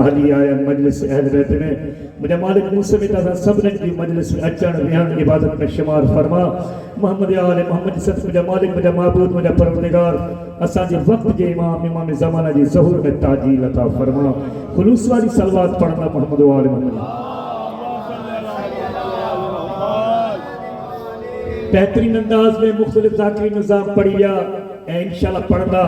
Ahli आया मजलिस अहल बैत में मुझे मालिक मुसमित असा सबने की मजलिस में अचण विहण इबादत में शुमार फरमा मोहम्मद आले मोहम्मद सत मुझे मालिक मुझे माबूद मुझे परवरदिगार असा जे वक्त जे इमाम ज़माना जी ज़हूर में ताजील अता फरमा खुलूस वाली सलवात पढ़ना मोहम्मद आले मोहम्मद बेहतरीन अंदाज में मुख्तलिफ ज़ाकरी निज़ाम पढ़िया इंशाल्लाह पढ़ना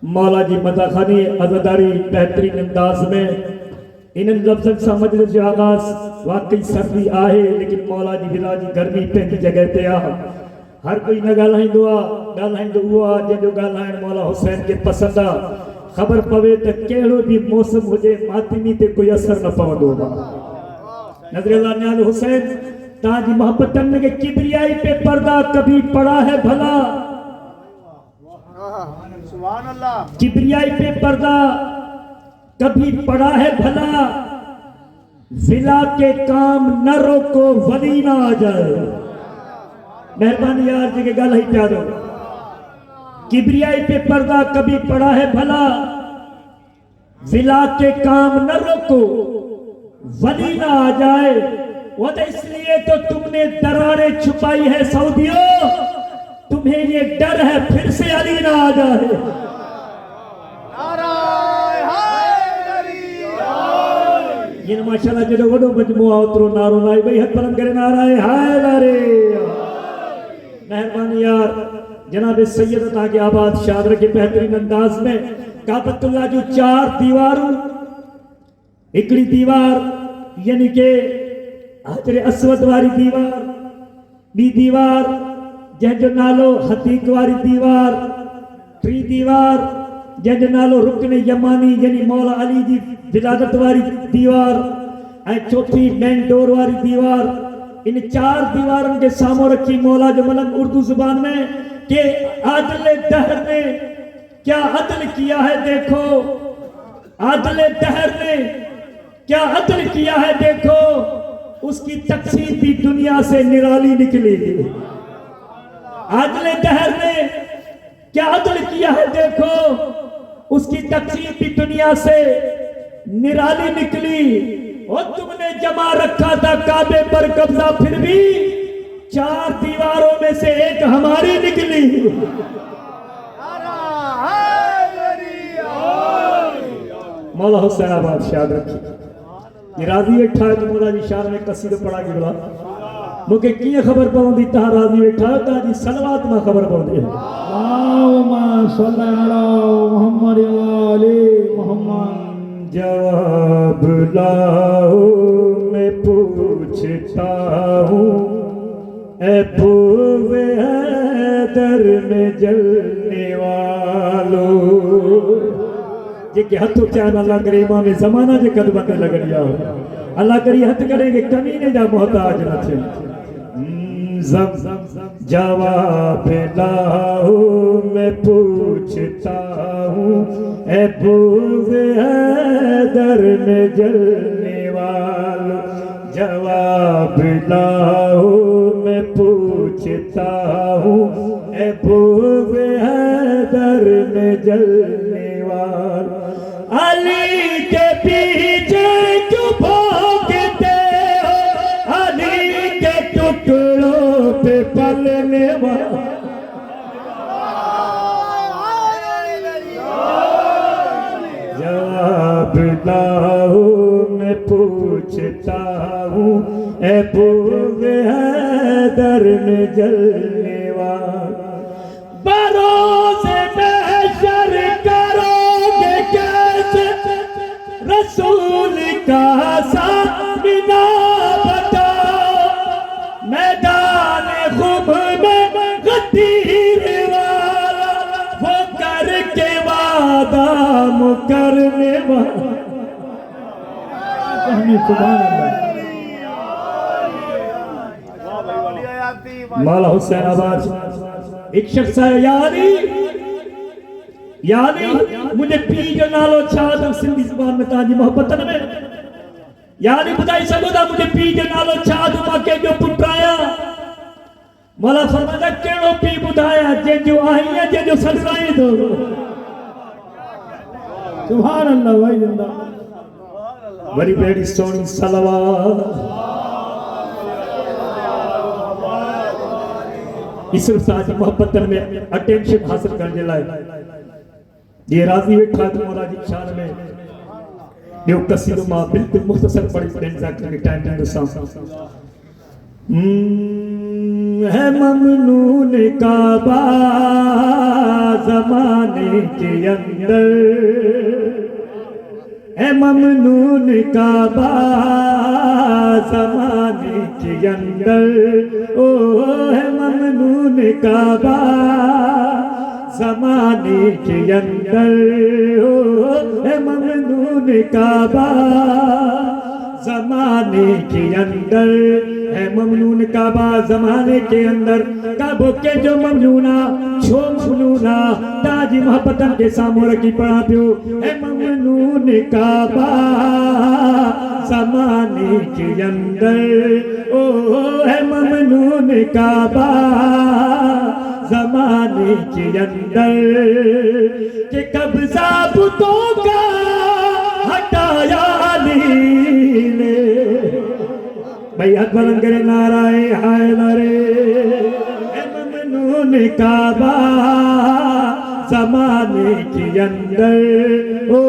मौला जी मदाखानी अज़ादारी बेहतरीन अंदाज में इन लफ्ज़न से मजलिस जो आगाज़ वाकई सर्दी आहे लेकिन मौला जी बिला जी गर्मी पंहिंजी जगह ते आ हर कोई न ॻाल्हाईंदो आहे ॻाल्हाईंदो उहो आहे जंहिंजो ॻाल्हाइण मौला हुसैन खे पसंदि आहे ख़बर पवे त कहिड़ो बि मौसम हुजे मातिमी ते कोई असर न पवंदो आहे नज़र न्याज़ हुसैन ताजी मोहब्बतन में किबरियाई पे पर्दा कभी पड़ा है भला सुभान अल्लाह किबरियाई पे पर्दा कभी पड़ा है भला जिला के काम न रोको वली ना आ जाए मेहरबानी यार जी के गल ही प्यारो किबरियाई पे पर्दा कभी पड़ा है भला जिला के काम न रोको वली ना आ जाए वो तो इसलिए तो तुमने दरारें छुपाई है सऊदियों तुम्हें ये डर है फिर से अली ना आ जाए ये माशाल्लाह जो वडो मजमुआ उतरो नारो लाई भाई हथ बुलंद करे नाराए हाय नारे मेहरबानी यार जनाब सैयद अता के आबाद शाद रखे बेहतरीन अंदाज में काबतुल्लाह जो 4 दीवारों हिकड़ी दीवार यानी के हजरे अस्वद वारी दीवार बी दीवार जंहिंजो नालो हदीक वारी दीवार टी दीवार जंहिंजो नालो रुकन यमानी यानी मौला अली जी विलादत वारी दीवार ऐं चौथी मेन डोर वाली दीवार इन 4 दीवारों के सामने रखी मौला जो मलंग उर्दू जुबान में कि आदले दहर ने क्या अदल किया है देखो आदले दहर ने क्या अदल किया है देखो उसकी तकसीम भी दुनिया से निराली निकली आदले दहर ने क्या अदल किया है देखो उसकी तकसीम भी दुनिया से निराली निकली और तुमने जमा रखा था काबे पर कब्जा फिर भी 4 दीवारों में से एक हमारी निकली मौला हुसैन आबाद शाद रखी ये राजी वेठा है तो मौला जी शान में कसीदो पढ़ा गिरला मुके किए खबर पवंदी ता राजी वेठा ता जी सलवात में खबर पवंदी अल्लाहुम्मा सल्ली अला मुहम्मद व आले मुहम्मद जवाब लाओ मैं पूछता हूँ ए पूवे हैदर में जलने वालों जेके हथ उठान अल्लाह करे इमाम ज़माना जे कदम ते लगड़िया अल्लाह करी हथ करेंगे कमीने जा मोहताज न थे जवाब लाओ मैं पूछता हूँ ए पूवे हैदर में जलने वालों जवाब लाओ मैं पूछता हूँ ए पूवे हैदर में जलने वालों अली के पीछे क्यों भागते हो अली के टुकड़ों पे पलने वाले जवाब लाओ मैं पूछता हूँ ए पूवे हैदर में जलने वाला बरोज़े महशर करोगे कैसे रसूल का सामना बताओ मैदान खुब में गदीर वाला वो करके वादा मुकरने वाला मौला हुसैन आबाद एक शख्स है यानी मुझे पी जो नालो छा तो सिंधी जुबान में ताजी मोहब्बत में यानी बुधाई सघो था मुझे पी जो नालो छा तो मां के जो पुटाया मौला फरमाता केड़ो पी बुधाया जे जो आई है जे जो सदाई दो सुभान अल्लाह भाई जिंदा वरी बेड़ी सोनी सलवात इसर साथ मोहब्बत में अटेंशन हासिल करने लाए ये राजी वेठा तो मौला जी शान में यो कसीदो मां बिल्कुल मुख्तसर पढ़ी पेंजा करके टाइम में दसा है ममनून काबा ज़माने के अंदर है ममनून काबा ज़माने के अंदर ओ है ममनून काबा ज़माने के अंदर ओ है ममनून काबा ज़माने के अंदर है ममनून काबा ज़माने के अंदर काबो के जो ममनूना छो ममनूना ताजी मोहब्बतन के सामो रखी पड़ा पियो है ममनून काबा ज़माने के अंदर ओ है ममनून काबा ज़माने के अंदर के कब्ज़ा बुतों का हटाया लीले भाई अकबर करे नाराए हाय नारे ममनून काबा ज़माने के अंदर ओ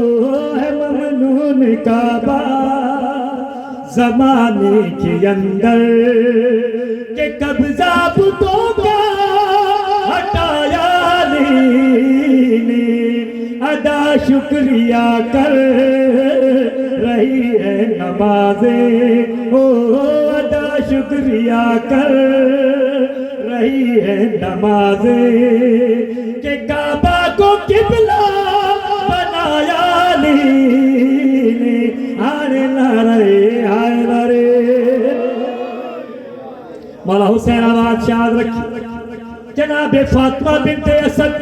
है ममनून काबा ज़माने के अंदर के कब्ज़ा बुतों का हटाया लीने अदा शुक्रिया कर रही है नमाज़े ओ अदा शुक्रिया कर रही है नमाज़े के काबा को किबला बनाया लीने आने नारे आए नारे मौला हुसैन आवाज़ याद रखी जनाबे फातिमा बिन्ते असद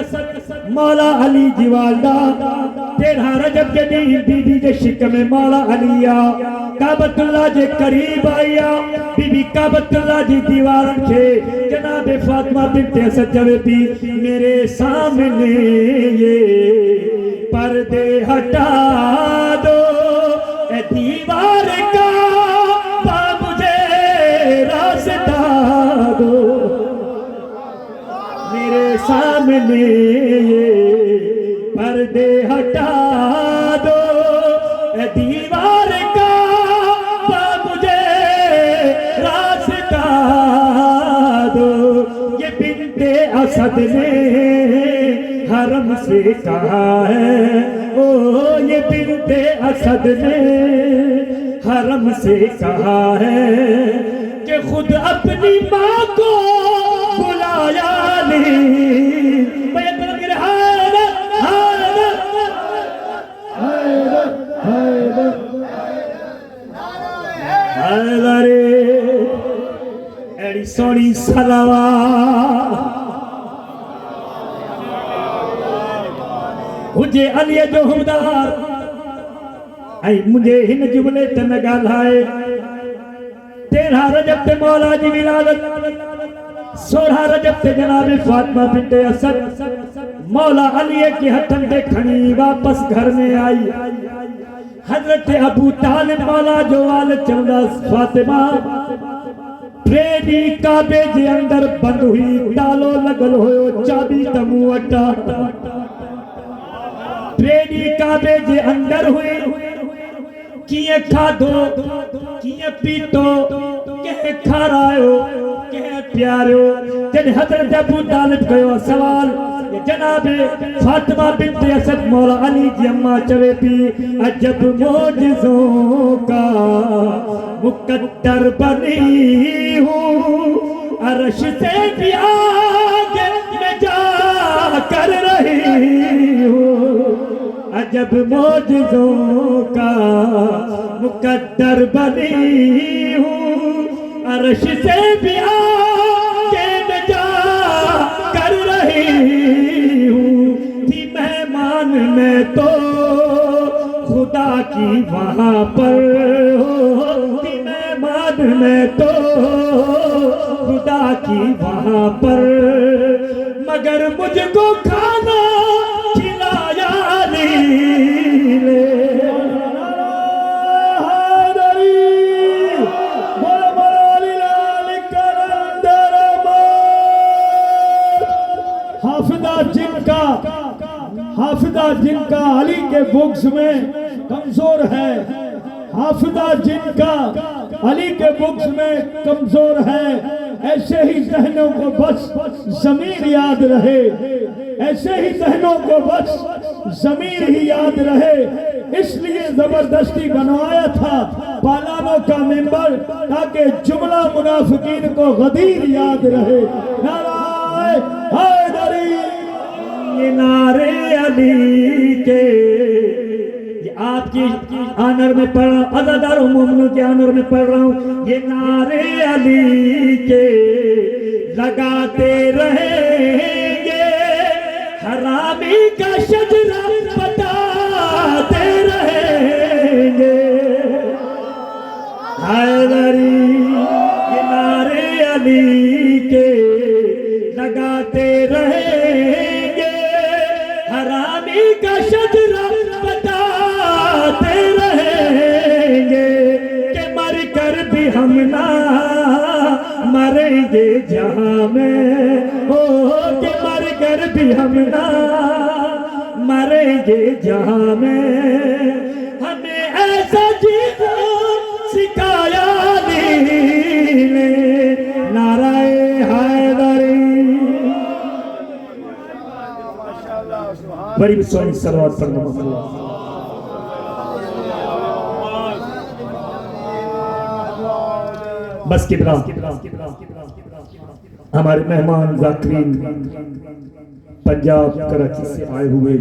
मौला अली की वालदा 13 रजब के दिन बीबी के शिक में मौला अलिया काबतुल्लाह जे करीब आया बीबी काबतुल्लाह जी दीवार के जनाबे फातिमा बिन्ते असद जवे भी मेरे सामने ये पर्दे हटा दो ए दीवार का मुझे रास्ता दो मेरे सामने ये पर्दे हटा दो दीवार का मुझे रास्ता दो ये बिन्ते असद ने हरम से कहा है ओ ये बिन्ते असद ने हरम से कहा है कि खुद अपनी माँ को बुलाया एड़ी सोनी सलावा मुझे अली जो हमदार मुझे हिन जुमले तन ॻाल्हाए 13 रजब ते मौला जी विलादत 16 रजब ते जनाब फातिमा बिन्ते असद मौला अली के हथन पे खड़ी वापस घर में आई हजरत अबू तालिब मौला जो वाल चवंदा फातिमा ट्रेडी काबे जे अंदर बंद हुई तालो लगल होयो चाबी तमू वटा ट्रेडी काबे जे अंदर हुई किए खाधो किए पीतो के खारायो के प्यारो जन हजरत अबू तालिब कयो सवाल जनाबे फातिमा बिन्ते असद मौला अली की अम्मा चवे पी अजब मौजिज़ों का मुकद्दर बनी हूँ अर्श से भी आगे मैं जा कर रही हूँ अजब मौजिज़ों का मुकद्दर बनी हूँ अर्श से भी आगे मैं जा कर रही हूँ थी मेहमान में तो खुदा की वहाँ पर हो थी मेहमान में तो खुदा की वहाँ पर मगर मुझको खाना खिलाया नहीं ले बुक्स में कमजोर है, हाफिजा जिनका अली के बुक्स में कमजोर है, ऐसे ही जहनों को बस ज़मीर याद रहे, ऐसे ही जहनों को बस ज़मीर ही याद रहे। इसलिए जबरदस्ती बनवाया था पालानों का मेंबर, ताकि जुमला मुनाफिकीन को गदीर याद रहे। नारे हैदरी, ये नारे अली के, ये आपकी आनर में पढ़ रहा हूँ, अज़ादारों मोमिनों के आनर में पढ़ रहा हूँ। ये नारे अली के लगाते रहेंगे, हरामी का शजरा बताते रहेंगे। हैदरी, ये नारे अली के लगाते रहेंगे, हरामी का शजरा बताते रहेंगे, कि मर कर भी हम ना मरेंगे जहां में, ओ कि मर कर भी हम ना मरेंगे जहां में, हमें ऐसा जीना सिखाया ने नाराए हैदरी। बड़ी सोनी सलवात पर नमः। बस किबला हमारे मेहमान जाकिरीन पंजाब कराची से आए हुए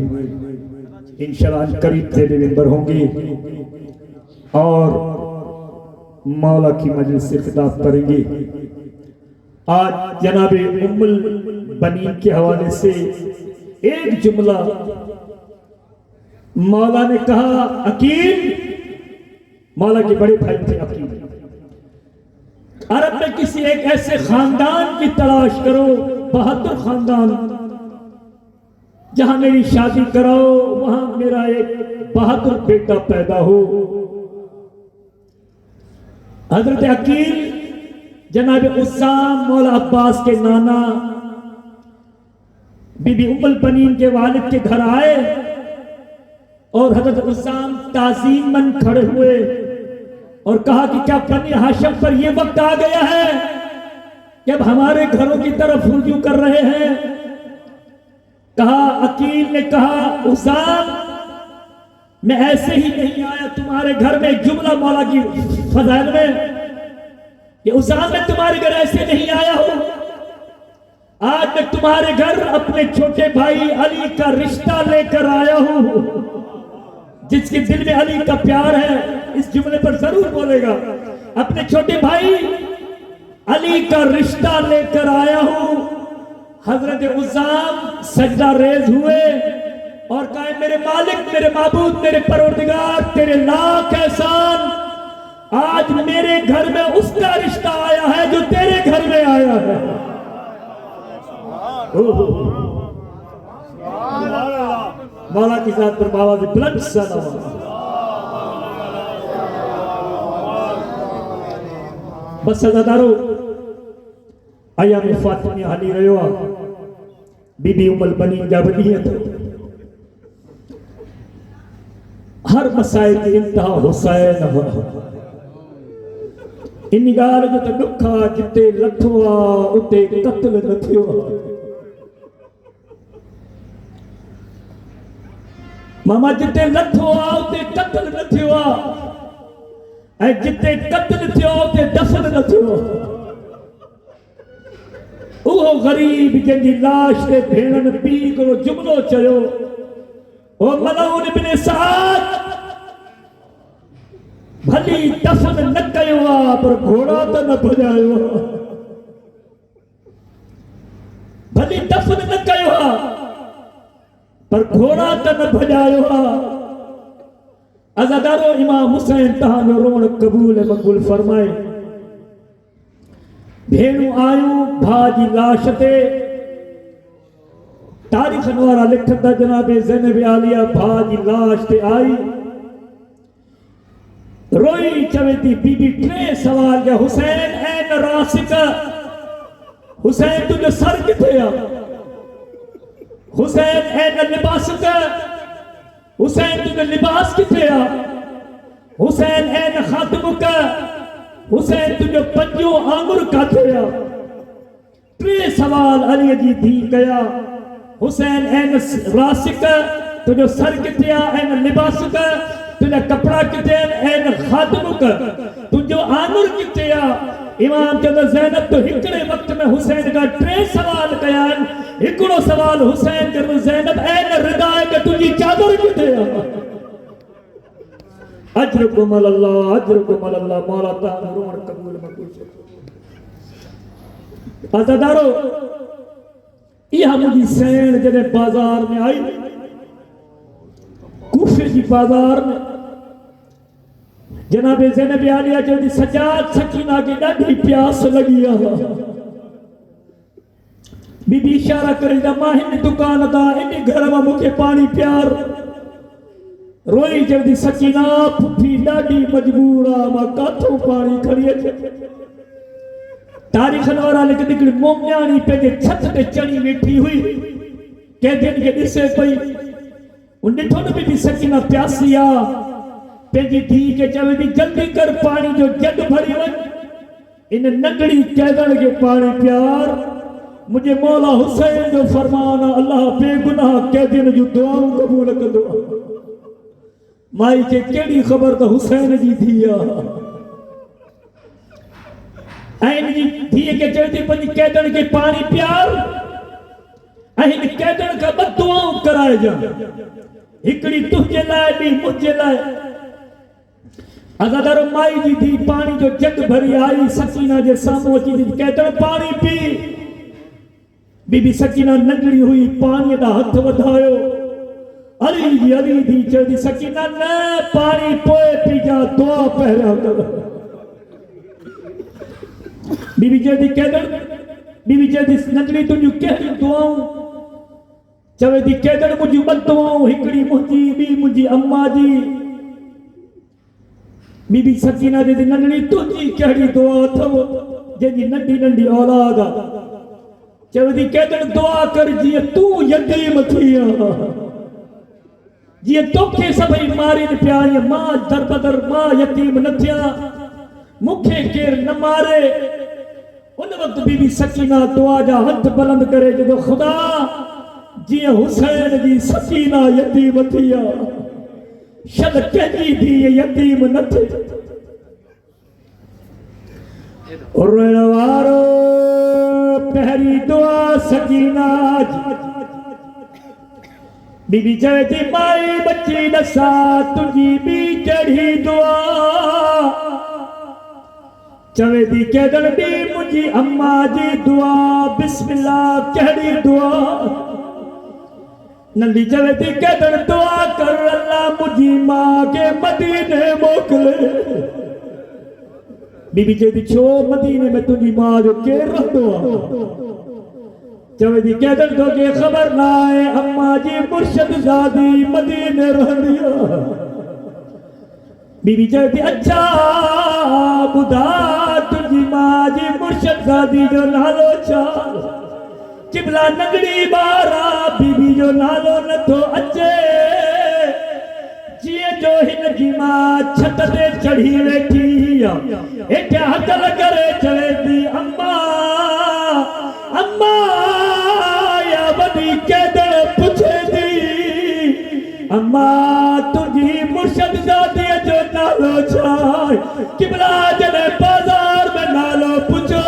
इंशाअल्लाह करीब से मेंबर होंगे और मौला की मजलिस से खिताब करेंगे। आज जनाबे उम्मुल बनीन के हवाले से एक जुमला मौला ने कहा, अकील, मौला के बड़े भाई थे अकील, अरब में किसी एक ऐसे खानदान की तलाश करो, बहादुर खानदान, जहां मेरी शादी कराओ, वहां मेरा एक बहादुर बेटा पैदा हो। हजरत अकील जनाब उस्साम मौला अब्बास के नाना बीबी उम्मुल बनीन के वालिद के घर आए और हजरत उस्साम ताज़ीमन खड़े हुए और कहा कि क्या बनी हाशिम पर यह वक्त आ गया है कि अब हमारे घरों की तरफ रुजू कर रहे हैं। कहा, अकील ने कहा, उस्साम मैं ऐसे ही नहीं आया तुम्हारे घर में। एक जुमला मौला की फज़ाइल में, ये उस्साम मैं तुम्हारे घर ऐसे नहीं आया हूं, आज मैं तुम्हारे घर अपने छोटे भाई अली का रिश्ता लेकर आया हूं। जिसके दिल में अली का प्यार है इस जुमले पर जरूर बोलेगा, अपने छोटे भाई अली का रिश्ता लेकर आया हूं। हजरत उस्साम सजदा रेज हुए और कहे, मेरे मालिक, मेरे माबूद, मेरे परवरदिगार, तेरे लाख एहसान, आज मेरे घर में उसका रिश्ता आया है जो तेरे घर में आया है। मौला की जात पर बाबा से बुलंद सलाम। बस सदादारो आया में फातिमा हली रहो बीबी उम्मुल बनीन जा बनी है, तो हर मसाइल की इंतहा हुसैन हो। इन गाल जो तो दुखा जिते लथो आ उते कत्ल न थियो। मामा जिते लथो आ उते कत्ल न थियो, ऐं जिते कत्ल थियो उते दफन न थियो। उहो गरीब जंहिंजी लाश ते भेणनि पी हिकिड़ो जुमिलो चयो, ओ मलऊन इब्न साद, भली दफन न कयो आ पर घोड़ा त न भॼायो। भली दफन न कयो आ पर घोड़ा त न भॼायो आ। अज़ादारो इमाम हुसैन तहां रोण कबूल मक़बूल फरमाए। भेणू आयूं भाउ जी लाश ते, तारीख़न वारा लिखंदा जनाबे ज़ैनब आलिया भाउ जी लाश ते आई, रोई चवे थी बीबी टे सवाल जा, हुसैन ऐन रासिक, हुसैन तुझो सर किथे आ, हुसैन ऐन लिबासक, हुसैन तुझे लिबास किथे आ? हुसैन ऐन खातमुक, हुसैन तुझे पंजो आंगुर काथे आ? टे सवाल अली जी थी कया। हुसैन ऐन रासिक, तुझो सर किथे आ? ऐन लिबासुक, तुझा कपड़ा किथे? ऐन खातमुक, तुझो आंगुर किथे आ? इमाम चंद ज़ैनब तो हिकड़े वक्त में हुसैन का टे सवाल कया। हिकड़ो सवाल हुसैन कर ज़ैनब ऐन रिदाए के तुझी चादर किथे आ? अजरकुम अल्लाह, अजरकुम अल्लाह। मौला ताला रोण कबूल मंजूर। अज़ादारो यह मुझी सैन जने बाजार में आई, कूफे की बाजार में जनाब ज़ैनब आलिया चौधरी सजाद सकीना की ॾाढी प्यास लगी आ। बीबी इशारा करे दा मां हिन दुकान दा इन घर में मुखे पानी प्यार। रोई जल्दी सकीना फुफी ॾाढी मजबूर आ, मां काथों पानी खड़ी अचे। तारीख़ वारा लिख निकली मोमयानी पे छत ते चढ़ी वेठी हुई, के दिन के दिसे पई उन ॾिठो न बीबी सकीना प्यासी आ। पेंजी धी के चवे दी जल्दी कर पानी जो जग भरी वन, इन नंढड़ी कैदड़ के पानी प्यार। मुझे मौला हुसैन जो फरमान अल्लाह बेगुनाह कैदिन जो दुआऊं कबूल कंदो। माई के केड़ी खबर तो हुसैन जी थी आ। ऐन जी धी के चवे दी पंजी कैदड़ के पानी प्यार, ऐन कैदड़ का बदुआऊं कराए जा। हिकड़ी तुझे लाए दी मुझे लाए। अज़ादारो माई जी थी पानी जो जग भरी आई, सकीना जे सामू अची दी कैदड़ पानी पी। बीबी सकीना नंढड़ी हुई, पानी दा हथ वधायो। अली थी चवी सकीना न पानी पोए पी जा, दुआ पहरा कर। बीबी चवी कैदड़, बीबी चवी नंढड़ी तुझू कहिड़ी दुआऊं? चवे थी कैदड़ मुझी ॿ दुआऊं, हिकड़ी मुंहिंजी, ॿी मुंहिंजी अम्मा जी। बीबी सकीना जी नंढड़ी तुझी कहिड़ी दुआ अथव जंहिंजी नंढी नंढी औलाद आ? चवे थी कैदड़ दुआ कर जीअं तूं यतीम थी आ, जीअं तोखे सभई मारीनि पिया, मां दरबदर मां यतीम न थिया, मूंखे केर न मारे। उन वक्त बीबी सकीना दुआ जा हथ बुलंद करे जो खुदा जीअं हुसैन जी सकीना यतीम थी आ, शद कंहिंजी थी यतीम न थे। रोइण वारो पहरी दुआ सकीना जी। बीबी चवे थी माई बच्ची दसा तुझी बी चढ़ी दुआ। चवे थी कैदड़ बी मुझी अम्मा जी दुआ, बिस्मिल्लाह कहिड़ी दुआ? नंढी चवे थी कैदड़ दुआ कर अल्लाह मुझी मां के मदीने मोकले। बीबी चवे थी छो मदीने में तुझी मां जो केर रहंदो आ? चवे थी कैदड़ तोखे खबर ना है, अम्मा जी मुर्शद ज़ादी मदीने रहंदी आ। बीबी चवे थी अच्छा ॿुधा तुझी मां जी मुर्शद ज़ादी जो नालो छा? चिबला नंढड़ी ॿारा बीबी जो नालो नथो अचे, जीअं जो हिन जी मां छत ते चढ़ी वेठी आ, हेठियां हथ करे चवे थी अम्मा अम्मा। या वॾी कैदड़ पुछे थी अम्मा तुझी मुर्शद ज़ादीअ जो नालो छा? चिबला जॾहिं बाज़ार में नालो पुछो,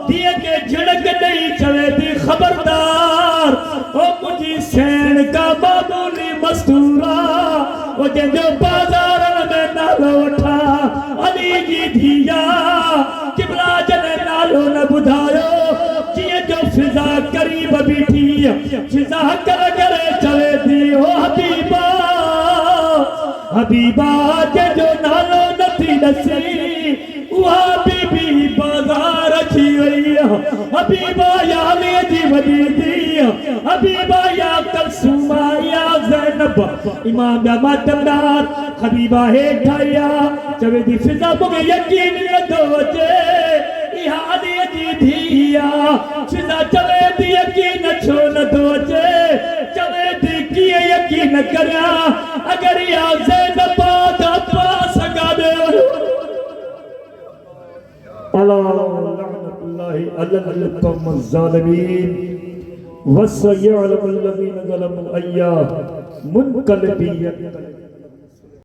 धीअ के झिड़क ॾेई चवे थी खबरदार ओ मुझी सैन का मामूली मस्तूरा, ओ जंहिंजो बाज़ारनि में नालो वठा अली जी धीअ। चिबला जॾहिं नालो न ॿुधायो, जीअं जो फिज़ा करीब बीठी, फिज़ा करे चवे थी ओ हबीबा हबीबा, जंहिंजो नालो नथी ॾसी उहा बीबी बाज़ार अची वई। हबीबा या अली जी वॾी धीअ, हबीबा या कलसूमा या ज़ैनब। इमाम जा मातमदार हबीबा हेठि आई आ, चवे थी फिज़ा मूंखे यकीन नथो अचे इहा अली जी धीअ। फिज़ा चवे थी यकीन छो नथो अचे? चवे थी कीअं यकीन करियां अला लअनतुल्लाहि अलल कौमिज़ ज़ालिमीन वसयअलमुल लज़ीना ज़लमू अय्या मुनक़लिबियत।